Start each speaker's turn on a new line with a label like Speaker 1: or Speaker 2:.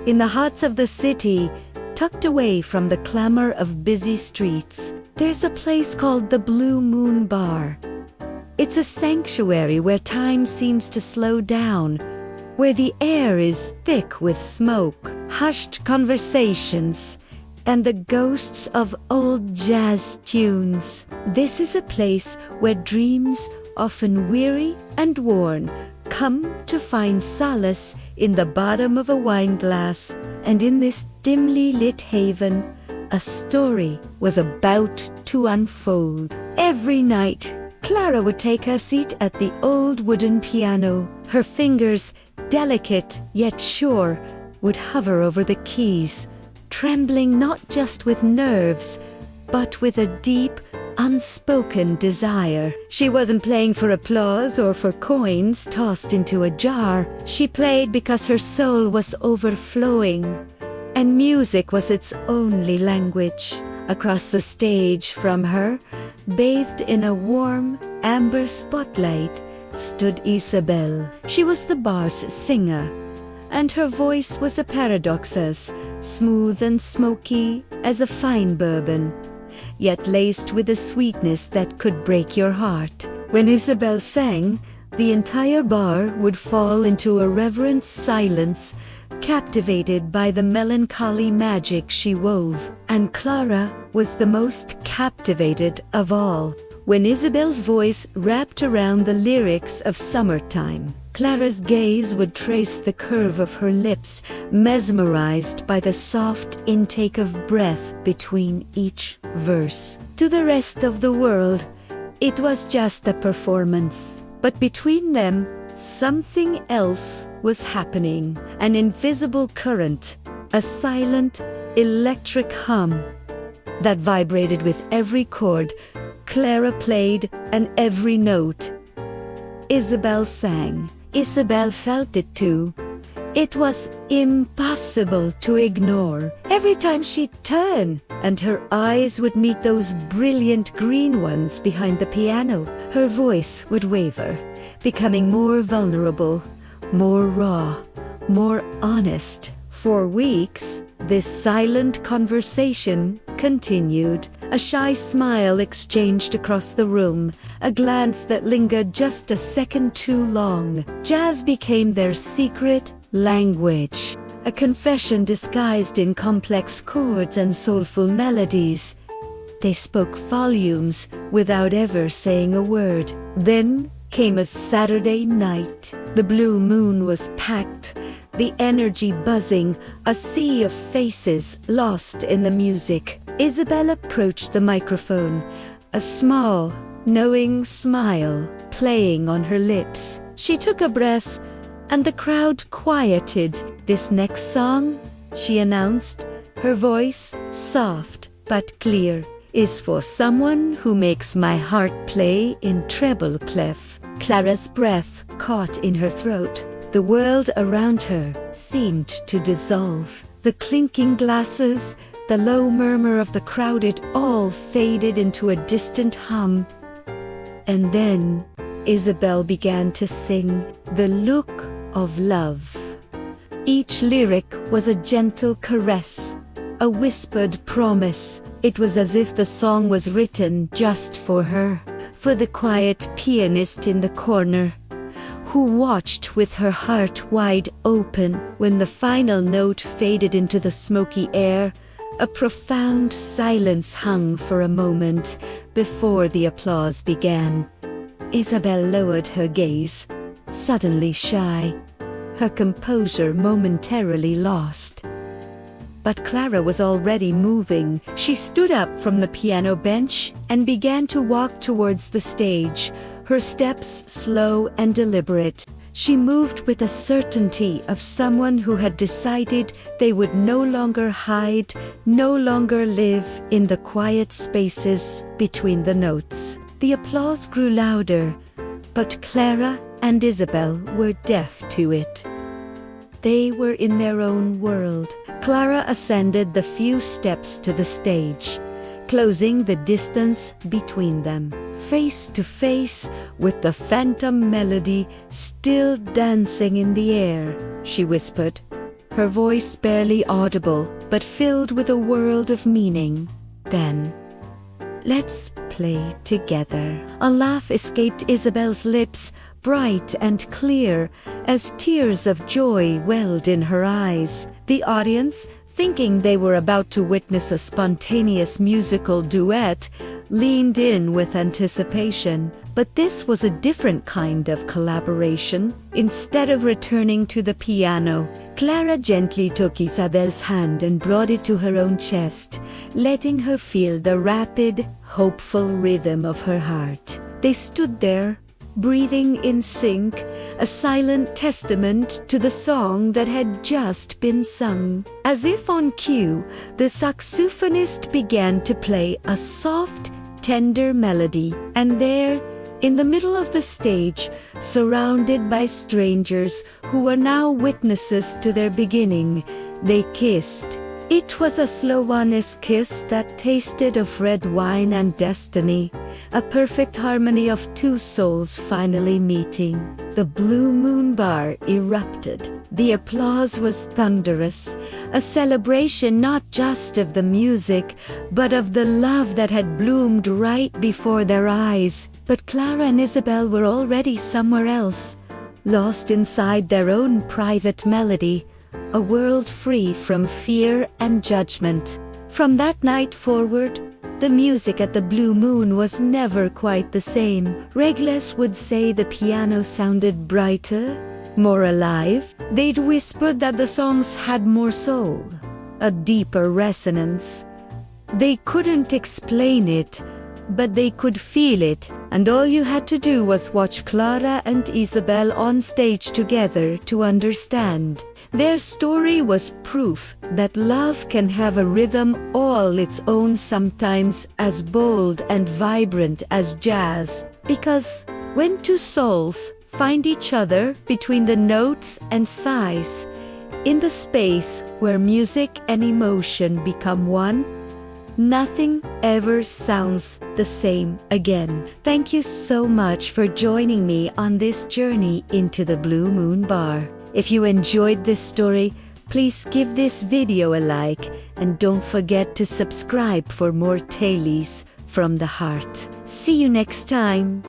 Speaker 1: In the hearts of the city, tucked away from the clamor of busy streets, there's a place called the Blue Moon Bar. It's a sanctuary where time seems to slow down, where the air is thick with smoke, hushed conversations, and the ghosts of old jazz tunes. This is a place where dreams, often weary and worn, come to find solace in the bottom of a wine glass, and in this dimly lit haven, a story was about to unfold. Every night, Clara would take her seat at the old wooden piano. Her fingers, delicate yet sure, would hover over the keys, trembling not just with nerves, but with a deep, unspoken desire. She wasn't playing for applause or for coins tossed into a jar. She played because her soul was overflowing, and music was its only language. Across the stage from her, bathed in a warm, amber spotlight, stood Isabel. She was the bar's singer, and her voice was a paradox, as smooth and smoky as a fine bourbon, yet laced with a sweetness that could break your heart. When Isabel sang, the entire bar would fall into a reverent silence, captivated by the melancholy magic she wove. And Clara was the most captivated of all. When Isabel's voice wrapped around the lyrics of Summertime, Clara's gaze would trace the curve of her lips, mesmerized by the soft intake of breath between each verse. To the rest of the world, it was just a performance. But between them, something else was happening. An invisible current, a silent, electric hum that vibrated with every chord Clara played and every note Isabel sang. Isabel felt it too. It was impossible to ignore. Every time she'd turn and her eyes would meet those brilliant green ones behind the piano, her voice would waver, becoming more vulnerable, more raw, more honest. For weeks, this silent conversation continued. A shy smile exchanged across the room, a glance that lingered just a second too long. Jazz became their secret language, a confession disguised in complex chords and soulful melodies. They spoke volumes without ever saying a word. Then came a Saturday night. The Blue Moon was packed, the energy buzzing, a sea of faces lost in the music. Isabel approached the microphone, a small, knowing smile playing on her lips. She took a breath, and the crowd quieted. "This next song," she announced, her voice soft but clear, "is for someone who makes my heart play in treble clef." Clara's breath caught in her throat. The world around her seemed to dissolve. The clinking glasses, the low murmur of the crowd, it all faded into a distant hum. And then Isabel began to sing "The Look of Love." Each lyric was a gentle caress, a whispered promise. It was as if the song was written just for her, for the quiet pianist in the corner, who watched with her heart wide open. When the final note faded into the smoky air, a profound silence hung for a moment before the applause began. Isabel lowered her gaze, suddenly shy, her composure momentarily lost. But Clara was already moving. She stood up from the piano bench and began to walk towards the stage, her steps slow and deliberate. She moved with the certainty of someone who had decided they would no longer hide, no longer live in the quiet spaces between the notes. The applause grew louder, but Clara and Isabel were deaf to it. They were in their own world. Clara ascended the few steps to the stage, closing the distance between them. Face to face with the phantom melody still dancing in the air, she whispered, her voice barely audible, but filled with a world of meaning. Then, "Let's play together." A laugh escaped Isabel's lips, bright and clear, as tears of joy welled in her eyes. The audience, thinking they were about to witness a spontaneous musical duet, leaned in with anticipation. But this was a different kind of collaboration. Instead of returning to the piano, Clara gently took Isabel's hand and brought it to her own chest, letting her feel the rapid, hopeful rhythm of her heart. They stood there, breathing in sync, a silent testament to the song that had just been sung. As if on cue, the saxophonist began to play a soft, tender melody, and there, in the middle of the stage, surrounded by strangers who were now witnesses to their beginning, they kissed. It was a slow, honest kiss that tasted of red wine and destiny, a perfect harmony of two souls finally meeting. The Blue Moon Bar erupted. The applause was thunderous, a celebration not just of the music, but of the love that had bloomed right before their eyes. But Clara and Isabel were already somewhere else, lost inside their own private melody, a world free from fear and judgment. From that night forward, the music at the Blue Moon was never quite the same. Regles would say the piano sounded brighter, more alive. They'd whispered that the songs had more soul, a deeper resonance. They couldn't explain it, but they could feel it, and all you had to do was watch Clara and Isabel on stage together to understand. Their story was proof that love can have a rhythm all its own, sometimes as bold and vibrant as jazz. Because when two souls find each other between the notes and sighs, in the space where music and emotion become one, nothing ever sounds the same again. Thank you so much for joining me on this journey into the Blue Moon Bar. If you enjoyed this story, please give this video a like and don't forget to subscribe for more tales from the heart. See you next time.